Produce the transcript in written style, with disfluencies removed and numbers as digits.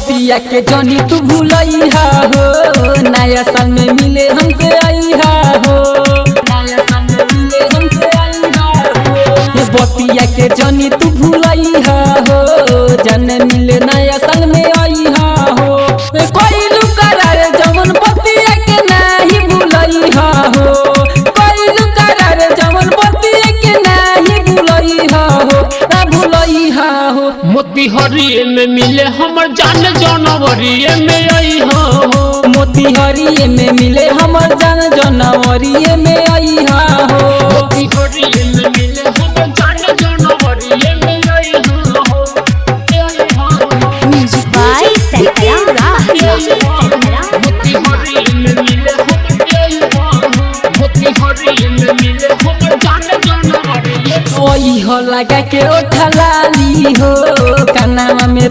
बतिया के जनी तू भूलैहा हो, नया साल में मिले हमसे आईहा हो, नया साल में मिले हमसे आईहा हो। बतिया के जनी तू भूलैहा हो, जन मिले नया साल में आईहा हो। कोई लुकारा जवन बतिया के नाही भूलैहा हो, कोई लुकारा जवन बतिया के नाही भूलैहा हो, ना भूलैहा हो। मोतीहारी में मिले हमर जान जनवरी में आईहा हो, मोतीहारी में मिले हमर जान जनवरी में आईहा हो। मोतीहारी में मिले हमर जान जनवरी में आईहा हो। म्यूजिक बाय सैरा मोतीहारी में मिले हमर आईहा हो, मोतीहारी में मिले हमर जान जनवरी। ओही हो लगा के उठलाली हो, कानावा में